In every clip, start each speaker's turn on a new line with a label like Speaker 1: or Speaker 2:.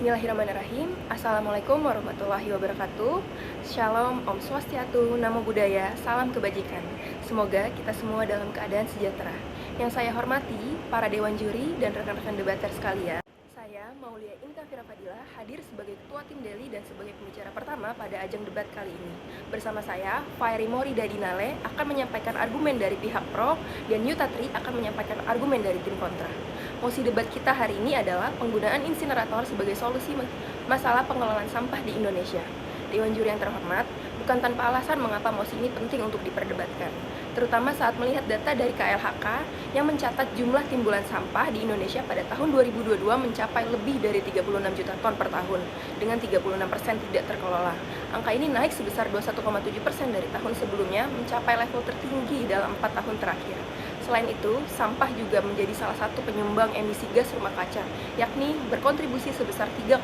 Speaker 1: Bismillahirrahmanirrahim. Assalamualaikum warahmatullahi wabarakatuh. Shalom, Om Swastiatu, Namo Buddhaya, salam kebajikan. Semoga kita semua dalam keadaan sejahtera. Yang saya hormati, para dewan juri dan rekan-rekan debater sekalian. Saya, Maulia Inka Firafadila, hadir sebagai Ketua Tim Deli dan sebagai pembicara pertama pada ajang debat kali ini. Bersama saya, Fairi Morida Dinale akan menyampaikan argumen dari pihak pro dan Yutatri akan menyampaikan argumen dari tim kontra. Mosi debat kita hari ini adalah penggunaan insinerator sebagai solusi masalah pengelolaan sampah di Indonesia. Dewan juri yang terhormat, bukan tanpa alasan mengapa mosi ini penting untuk diperdebatkan, terutama saat melihat data dari KLHK yang mencatat jumlah timbulan sampah di Indonesia pada tahun 2022 mencapai lebih dari 36 juta ton per tahun, dengan 36% tidak terkelola. Angka ini naik sebesar 21,7% dari tahun sebelumnya, mencapai level tertinggi dalam 4 tahun terakhir. Selain itu, sampah juga menjadi salah satu penyumbang emisi gas rumah kaca, yakni berkontribusi sebesar 3,2%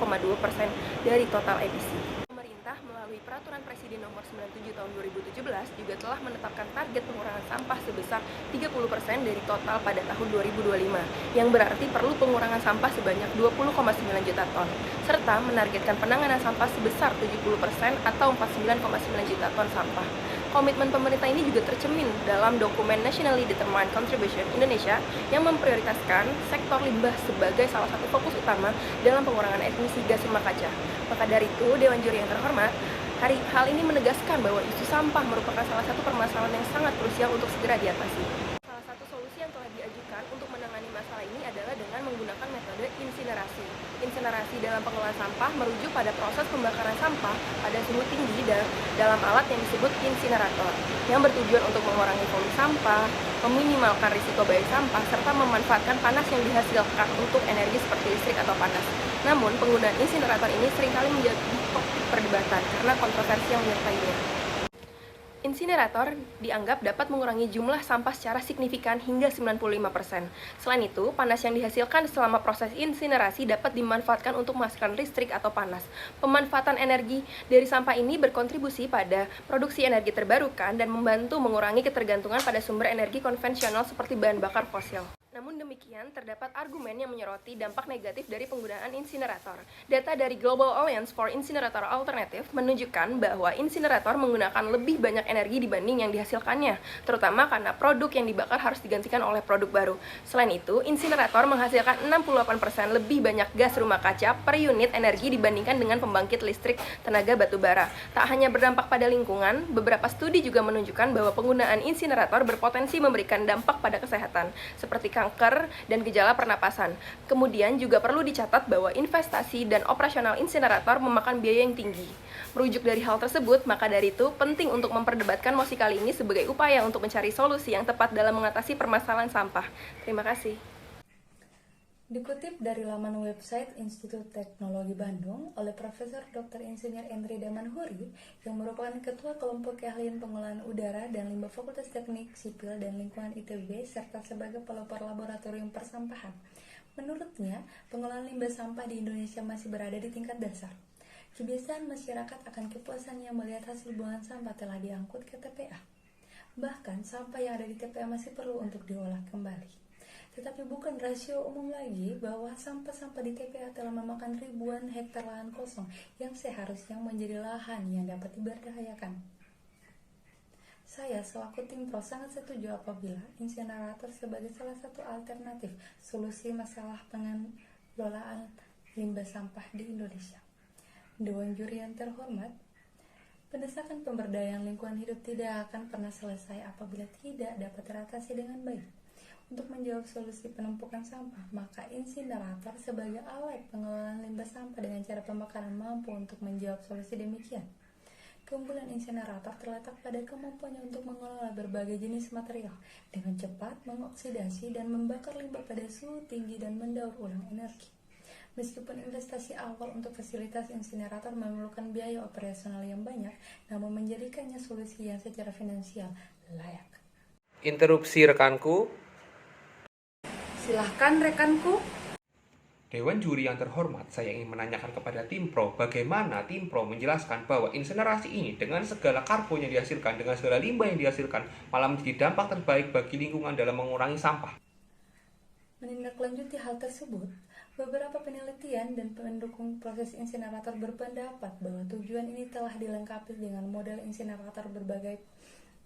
Speaker 1: dari total emisi. Pemerintah melalui Peraturan Presiden Nomor 97 Tahun 2017 juga telah menetapkan target pengurangan sampah sebesar 30% dari total pada tahun 2025, yang berarti perlu pengurangan sampah sebanyak 20,9 juta ton, serta menargetkan penanganan sampah sebesar 70% atau 49,9 juta ton sampah. Komitmen pemerintah ini juga tercermin dalam dokumen Nationally Determined Contribution Indonesia yang memprioritaskan sektor limbah sebagai salah satu fokus utama dalam pengurangan emisi gas rumah kaca. Maka dari itu, Dewan Juri yang terhormat, hal ini menegaskan bahwa isu sampah merupakan salah satu permasalahan yang sangat krusial untuk segera diatasi. Salah satu solusi yang telah diajukan untuk menangani masalah ini adalah dengan menggunakan metode insinerasi. Insinerasi dalam pengelolaan sampah merujuk pada proses pembakaran sampah pada suhu tinggi dalam alat yang disebut insinerator, yang bertujuan untuk mengurangi volume sampah, meminimalkan risiko baik sampah, serta memanfaatkan panas yang dihasilkan untuk energi seperti listrik atau panas. Namun, penggunaan insinerator ini seringkali menjadi topik perdebatan karena kontroversi yang menyertainya. Insinerator dianggap dapat mengurangi jumlah sampah secara signifikan hingga 95%. Selain itu, panas yang dihasilkan selama proses insinerasi dapat dimanfaatkan untuk menghasilkan listrik atau panas. Pemanfaatan energi dari sampah ini berkontribusi pada produksi energi terbarukan dan membantu mengurangi ketergantungan pada sumber energi konvensional seperti bahan bakar fosil. Namun demikian, terdapat argumen yang menyoroti dampak negatif dari penggunaan insinerator. Data dari Global Alliance for Incinerator Alternative menunjukkan bahwa insinerator menggunakan lebih banyak energi dibanding yang dihasilkannya, terutama karena produk yang dibakar harus digantikan oleh produk baru. Selain itu, insinerator menghasilkan 68% lebih banyak gas rumah kaca per unit energi dibandingkan dengan pembangkit listrik tenaga batu bara. Tak hanya berdampak pada lingkungan, beberapa studi juga menunjukkan bahwa penggunaan insinerator berpotensi memberikan dampak pada kesehatan, seperti kanker dan gejala pernapasan. Kemudian juga perlu dicatat bahwa investasi dan operasional insinerator memakan biaya yang tinggi. Merujuk dari hal tersebut, maka dari itu penting untuk memperdebatkan mosi kali ini sebagai upaya untuk mencari solusi yang tepat dalam mengatasi permasalahan sampah. Terima kasih.
Speaker 2: Dikutip dari laman website Institut Teknologi Bandung oleh Profesor Dr. Insinyur Endri Damanhuri yang merupakan Ketua Kelompok Keahlian Pengolahan Udara dan Limbah Fakultas Teknik Sipil dan Lingkungan ITB serta sebagai pelopor laboratorium persampahan. Menurutnya, pengolahan limbah sampah di Indonesia masih berada di tingkat dasar. Kebiasaan masyarakat akan kepuasannya melihat hasil buangan sampah telah diangkut ke TPA. Bahkan, sampah yang ada di TPA masih perlu untuk diolah kembali. Tetapi bukan rasio umum lagi bahwa sampah-sampah di TPA telah memakan ribuan hektar lahan kosong yang seharusnya menjadi lahan yang dapat diberdayakan. Saya selaku tim pro sangat setuju apabila insinerator sebagai salah satu alternatif solusi masalah pengelolaan limbah sampah di Indonesia. Dewan juri yang terhormat, pendesakan pemberdayaan lingkungan hidup tidak akan pernah selesai apabila tidak dapat teratasi dengan baik. Untuk menjawab solusi penumpukan sampah, maka insinerator sebagai alat pengelolaan limbah sampah dengan cara pembakaran mampu untuk menjawab solusi demikian. Keunggulan insinerator terletak pada kemampuannya untuk mengelola berbagai jenis material dengan cepat, mengoksidasi dan membakar limbah pada suhu tinggi dan mendaur ulang energi. Meskipun investasi awal untuk fasilitas insinerator memerlukan biaya operasional yang banyak, namun menjadikannya solusi yang secara finansial layak.
Speaker 3: Interupsi rekanku.
Speaker 2: Silahkan rekanku.
Speaker 3: Dewan juri yang terhormat, saya ingin menanyakan kepada tim pro, bagaimana tim pro menjelaskan bahwa insinerasi ini dengan segala karbon yang dihasilkan, dengan segala limbah yang dihasilkan, malah menjadi dampak terbaik bagi lingkungan dalam mengurangi sampah.
Speaker 2: Menindaklanjuti hal tersebut, Beberapa penelitian dan pendukung proses insinerator berpendapat bahwa tujuan ini telah dilengkapi dengan model insinerator berbagai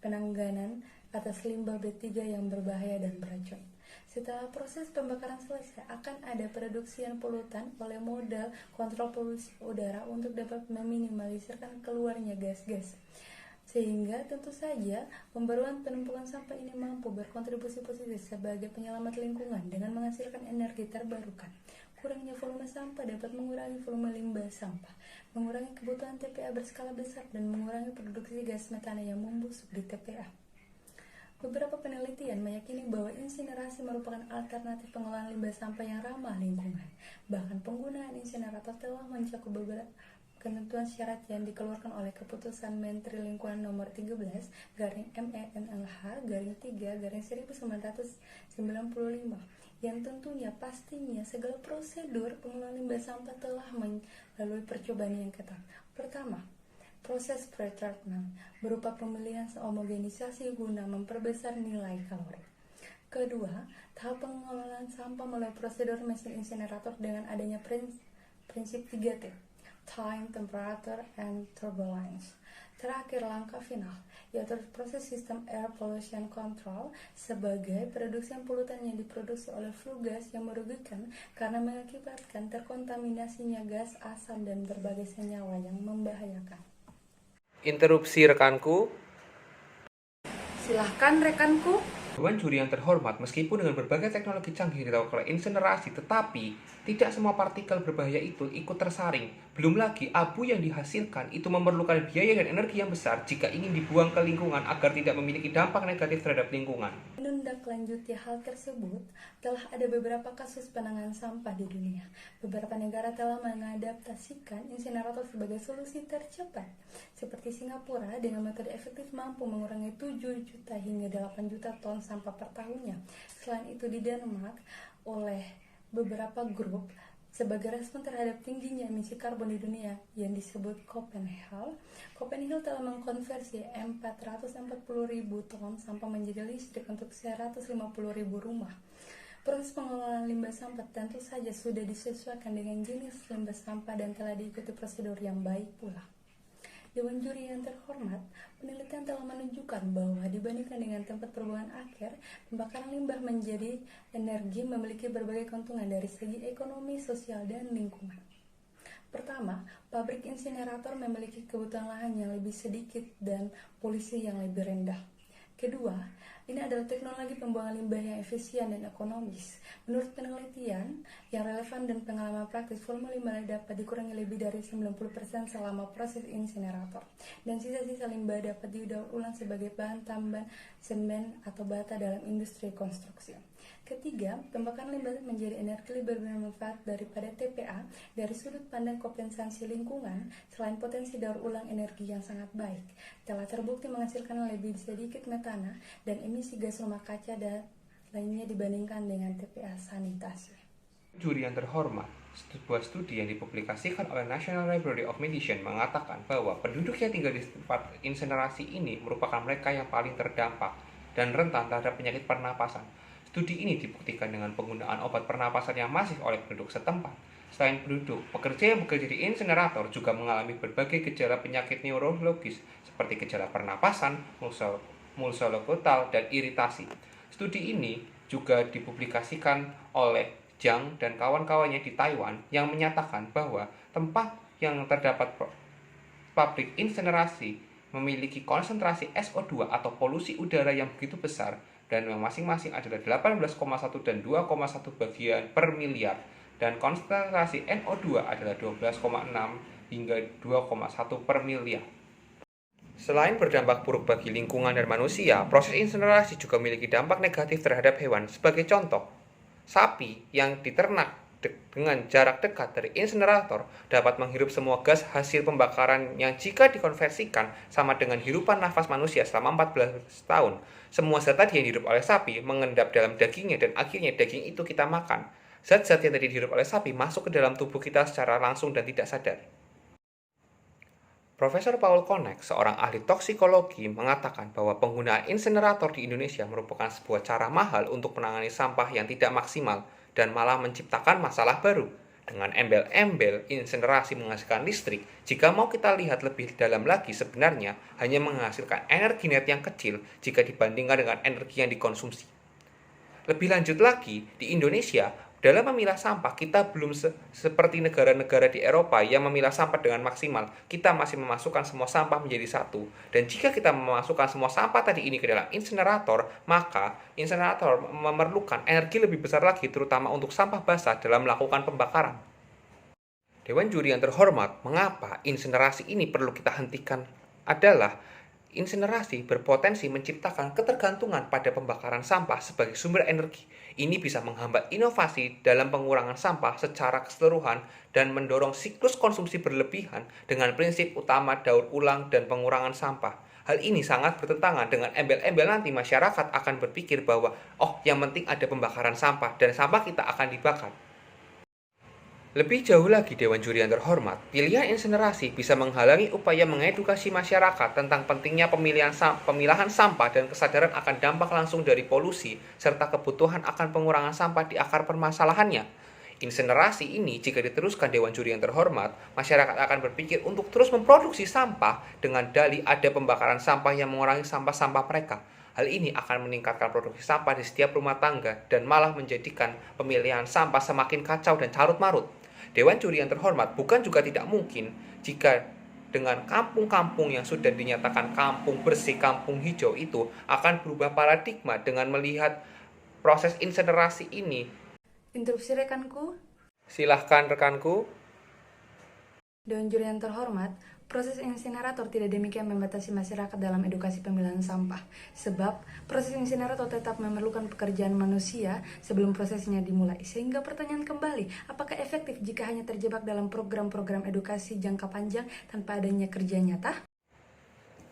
Speaker 2: penanganan atas limbah B3 yang berbahaya dan beracun. Setelah proses pembakaran selesai, akan ada penreduksian polutan oleh model kontrol polusi udara untuk dapat meminimalisirkan keluarnya gas-gas. Sehingga tentu saja pembaruan penumpukan sampah ini mampu berkontribusi positif sebagai penyelamat lingkungan dengan menghasilkan energi terbarukan. Kurangnya volume sampah dapat mengurangi volume limbah sampah, mengurangi kebutuhan TPA berskala besar, dan mengurangi produksi gas metana yang membusuk di TPA. Beberapa penelitian meyakini bahwa insinerasi merupakan alternatif pengelolaan limbah sampah yang ramah lingkungan. Bahkan penggunaan insinerator telah mencakup beberapa ketentuan syarat yang dikeluarkan oleh Keputusan Menteri Lingkungan Nomor 13 MENLH-3/1995 yang tentunya pastinya segala prosedur pengelolaan limbah sampah telah melalui percobaan yang ketat. Pertama, proses pretreatment berupa pemilihan homogenisasi guna memperbesar nilai kalori. Kedua, tahap pengelolaan sampah melalui prosedur mesin insinerator dengan adanya prinsip 3T, time, temperature, and turbulence. Terakhir, langkah final, yaitu proses sistem air pollution control sebagai pereduksian polutan yang diproduksi oleh flue gas yang merugikan karena mengakibatkan terkontaminasinya gas, asam, dan berbagai senyawa yang membahayakan.
Speaker 3: Interupsi rekanku.
Speaker 2: Silahkan rekanku.
Speaker 3: Dewan juri yang terhormat, meskipun dengan berbagai teknologi canggih dilakukan insinerasi, tetapi tidak semua partikel berbahaya itu ikut tersaring. Belum lagi, abu yang dihasilkan itu memerlukan biaya dan energi yang besar jika ingin dibuang ke lingkungan agar tidak memiliki dampak negatif terhadap lingkungan.
Speaker 2: Menindaklanjuti hal tersebut, telah ada beberapa kasus penanganan sampah di dunia. Beberapa negara telah mengadaptasikan insinerator sebagai solusi tercepat, seperti Singapura dengan metode efektif mampu mengurangi 7 juta hingga 8 juta ton sampah per tahunnya. Selain itu di Denmark oleh beberapa grup sebagai respon terhadap tingginya emisi karbon di dunia yang disebut Copenhagen telah mengkonversi 440.000 ton sampah menjadi listrik untuk 150.000 rumah. Proses pengelolaan limbah sampah tentu saja sudah disesuaikan dengan jenis limbah sampah dan telah diikuti prosedur yang baik pula. Dewan juri yang terhormat, penelitian telah menunjukkan bahwa dibandingkan dengan tempat pembuangan akhir, pembakaran limbah menjadi energi memiliki berbagai keuntungan dari segi ekonomi, sosial, dan lingkungan. Pertama, pabrik insinerator memiliki kebutuhan lahan yang lebih sedikit dan polusi yang lebih rendah. Kedua, ini adalah teknologi pembuangan limbah yang efisien dan ekonomis. Menurut penelitian yang relevan dan pengalaman praktis, volume limbah dapat dikurangi lebih dari 90% selama proses insinerator. Dan sisa-sisa limbah dapat didaur ulang sebagai bahan tambahan semen atau bata dalam industri konstruksi. Ketiga, pembakaran limbah menjadi energi lebih bermanfaat daripada TPA dari sudut pandang kompensasi lingkungan. Selain potensi daur ulang energi yang sangat baik, telah terbukti menghasilkan lebih sedikit metana dan emisi gas rumah kaca dan lainnya dibandingkan dengan TPA sanitasi.
Speaker 3: Juri yang terhormat, sebuah studi yang dipublikasikan oleh National Library of Medicine mengatakan bahwa penduduk yang tinggal di tempat insinerasi ini merupakan mereka yang paling terdampak dan rentan terhadap penyakit pernapasan. Studi ini dibuktikan dengan penggunaan obat pernapasan yang masif oleh penduduk setempat. Selain penduduk, pekerja yang bekerja di insinerator juga mengalami berbagai gejala penyakit neurologis seperti gejala pernapasan, muskuloskeletal, dan iritasi. Studi ini juga dipublikasikan oleh Zhang dan kawan-kawannya di Taiwan yang menyatakan bahwa tempat yang terdapat pabrik insinerasi memiliki konsentrasi SO2 atau polusi udara yang begitu besar dan yang masing-masing adalah 18,1 dan 2,1 bagian per miliar, dan konsentrasi NO2 adalah 12,6 hingga 2,1 per miliar. Selain berdampak buruk bagi lingkungan dan manusia, proses insinerasi juga memiliki dampak negatif terhadap hewan. Sebagai contoh, sapi yang diternak dengan jarak dekat dari insinerator dapat menghirup semua gas hasil pembakaran yang jika dikonversikan sama dengan hirupan nafas manusia selama 14 tahun. Semua zat tadi yang dihirup oleh sapi mengendap dalam dagingnya dan akhirnya daging itu kita makan. Zat-zat yang tadi dihirup oleh sapi masuk ke dalam tubuh kita secara langsung dan tidak sadar. Profesor Paul Konek, seorang ahli toksikologi, mengatakan bahwa penggunaan insinerator di Indonesia merupakan sebuah cara mahal untuk menangani sampah yang tidak maksimal dan malah menciptakan masalah baru. Dengan embel-embel insinerasi menghasilkan listrik, jika mau kita lihat lebih dalam lagi sebenarnya hanya menghasilkan energi net yang kecil jika dibandingkan dengan energi yang dikonsumsi. Lebih lanjut lagi, di Indonesia, dalam memilah sampah, kita belum seperti negara-negara di Eropa yang memilah sampah dengan maksimal. Kita masih memasukkan semua sampah menjadi satu. Dan jika kita memasukkan semua sampah tadi ini ke dalam insinerator, maka insinerator memerlukan energi lebih besar lagi, terutama untuk sampah basah dalam melakukan pembakaran. Dewan Juri yang terhormat, mengapa insinerasi ini perlu kita hentikan? Adalah insinerasi berpotensi menciptakan ketergantungan pada pembakaran sampah sebagai sumber energi. Ini bisa menghambat inovasi dalam pengurangan sampah secara keseluruhan dan mendorong siklus konsumsi berlebihan dengan prinsip utama daur ulang dan pengurangan sampah. Hal ini sangat bertentangan dengan embel-embel nanti masyarakat akan berpikir bahwa, yang penting ada pembakaran sampah dan sampah kita akan dibakar. Lebih jauh lagi, Dewan Juri yang terhormat, pilihan insinerasi bisa menghalangi upaya mengedukasi masyarakat tentang pentingnya pemilahan sampah dan kesadaran akan dampak langsung dari polusi, serta kebutuhan akan pengurangan sampah di akar permasalahannya. Insinerasi ini, jika diteruskan Dewan Juri yang terhormat, masyarakat akan berpikir untuk terus memproduksi sampah dengan dalih ada pembakaran sampah yang mengurangi sampah-sampah mereka. Hal ini akan meningkatkan produksi sampah di setiap rumah tangga dan malah menjadikan pemilihan sampah semakin kacau dan carut-marut. Dewan Juri yang terhormat, bukan juga tidak mungkin jika dengan kampung-kampung yang sudah dinyatakan kampung bersih, kampung hijau itu akan berubah paradigma dengan melihat proses insinerasi ini.
Speaker 2: Interupsi rekanku.
Speaker 3: Silahkan rekanku.
Speaker 2: Dewan Juri yang terhormat, proses insinerator tidak demikian membatasi masyarakat dalam edukasi pemilahan sampah, sebab proses insinerator tetap memerlukan pekerjaan manusia sebelum prosesnya dimulai. Sehingga pertanyaan kembali, apakah efektif jika hanya terjebak dalam program-program edukasi jangka panjang tanpa adanya kerja nyata?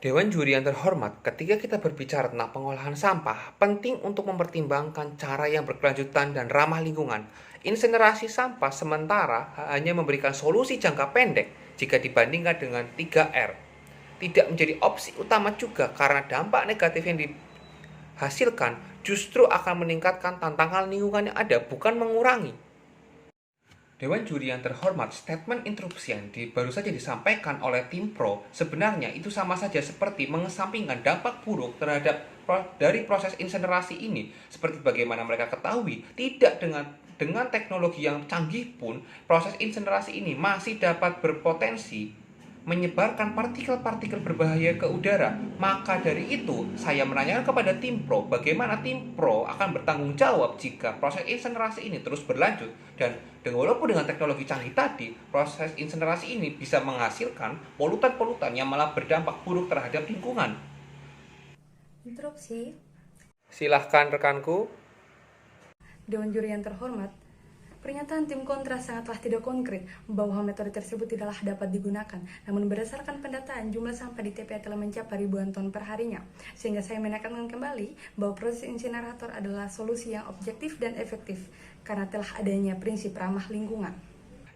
Speaker 3: Dewan Juri yang terhormat, ketika kita berbicara tentang pengolahan sampah, penting untuk mempertimbangkan cara yang berkelanjutan dan ramah lingkungan. Insinerasi sampah sementara hanya memberikan solusi jangka pendek jika dibandingkan dengan 3R. Tidak menjadi opsi utama juga karena dampak negatif yang dihasilkan justru akan meningkatkan tantangan lingkungan yang ada, bukan mengurangi. Dewan Juri yang terhormat, statement interupsi yang baru saja disampaikan oleh tim pro sebenarnya itu sama saja seperti mengesampingkan dampak buruk dari proses insinerasi ini. Seperti bagaimana mereka ketahui, tidak dengan teknologi yang canggih pun, proses insinerasi ini masih dapat berpotensi menyebarkan partikel-partikel berbahaya ke udara. Maka dari itu, saya menanyakan kepada tim pro, bagaimana tim pro akan bertanggung jawab jika proses insinerasi ini terus berlanjut. Dan walaupun dengan teknologi canggih tadi, proses insinerasi ini bisa menghasilkan polutan-polutan yang malah berdampak buruk terhadap lingkungan.
Speaker 2: Interupsi.
Speaker 3: Silahkan rekanku.
Speaker 2: Dewan Juri yang terhormat, pernyataan tim kontra sangatlah tidak konkret bahwa metode tersebut tidaklah dapat digunakan. Namun berdasarkan pendataan, jumlah sampah di TPA telah mencapai ribuan ton per harinya. Sehingga saya menekankan kembali bahwa proses insinerator adalah solusi yang objektif dan efektif karena telah adanya prinsip ramah lingkungan.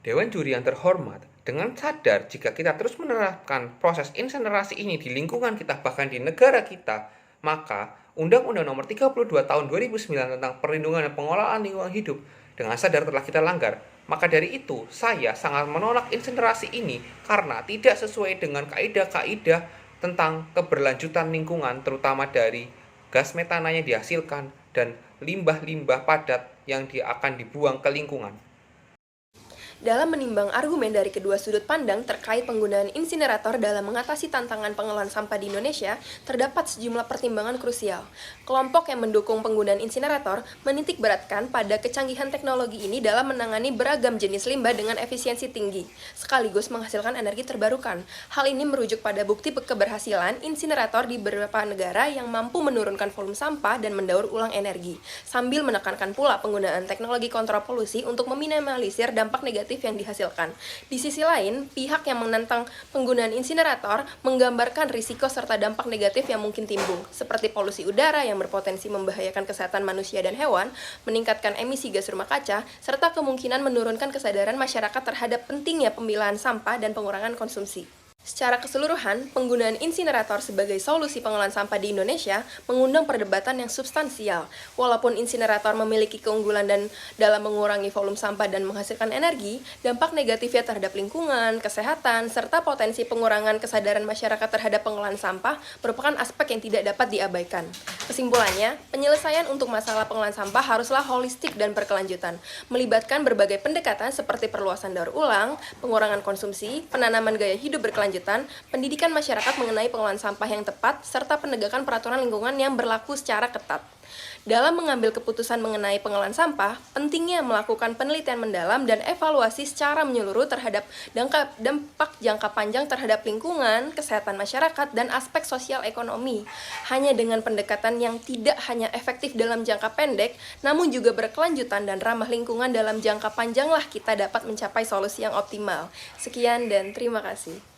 Speaker 3: Dewan Juri yang terhormat, dengan sadar jika kita terus menerapkan proses insinerasi ini di lingkungan kita, bahkan di negara kita, maka Undang-Undang Nomor 32 Tahun 2009 tentang Perlindungan dan Pengelolaan Lingkungan Hidup dengan sadar telah kita langgar. Maka dari itu, saya sangat menolak insinerasi ini karena tidak sesuai dengan kaidah-kaidah tentang keberlanjutan lingkungan, terutama dari gas metana yang dihasilkan dan limbah-limbah padat yang akan dibuang ke lingkungan.
Speaker 1: Dalam menimbang argumen dari kedua sudut pandang terkait penggunaan insinerator dalam mengatasi tantangan pengelolaan sampah di Indonesia, terdapat sejumlah pertimbangan krusial. Kelompok yang mendukung penggunaan insinerator menitik beratkan pada kecanggihan teknologi ini dalam menangani beragam jenis limbah dengan efisiensi tinggi, sekaligus menghasilkan energi terbarukan. Hal ini merujuk pada bukti keberhasilan insinerator di beberapa negara yang mampu menurunkan volume sampah dan mendaur ulang energi, sambil menekankan pula penggunaan teknologi kontrol polusi untuk meminimalisir dampak negatif yang dihasilkan. Di sisi lain, pihak yang menentang penggunaan insinerator menggambarkan risiko serta dampak negatif yang mungkin timbul, seperti polusi udara yang berpotensi membahayakan kesehatan manusia dan hewan, meningkatkan emisi gas rumah kaca, serta kemungkinan menurunkan kesadaran masyarakat terhadap pentingnya pemilahan sampah dan pengurangan konsumsi. Secara keseluruhan, penggunaan insinerator sebagai solusi pengolahan sampah di Indonesia mengundang perdebatan yang substansial. Walaupun insinerator memiliki keunggulan dan dalam mengurangi volume sampah dan menghasilkan energi, dampak negatifnya terhadap lingkungan, kesehatan, serta potensi pengurangan kesadaran masyarakat terhadap pengolahan sampah merupakan aspek yang tidak dapat diabaikan. Kesimpulannya, penyelesaian untuk masalah pengolahan sampah haruslah holistik dan berkelanjutan, melibatkan berbagai pendekatan seperti perluasan daur ulang, pengurangan konsumsi, penanaman gaya hidup berkelanjutan, pendidikan masyarakat mengenai pengolahan sampah yang tepat, serta penegakan peraturan lingkungan yang berlaku secara ketat. Dalam mengambil keputusan mengenai pengolahan sampah, pentingnya melakukan penelitian mendalam dan evaluasi secara menyeluruh terhadap dampak jangka panjang terhadap lingkungan, kesehatan masyarakat, dan aspek sosial ekonomi. Hanya dengan pendekatan yang tidak hanya efektif dalam jangka pendek, namun juga berkelanjutan dan ramah lingkungan dalam jangka panjanglah kita dapat mencapai solusi yang optimal. Sekian dan terima kasih.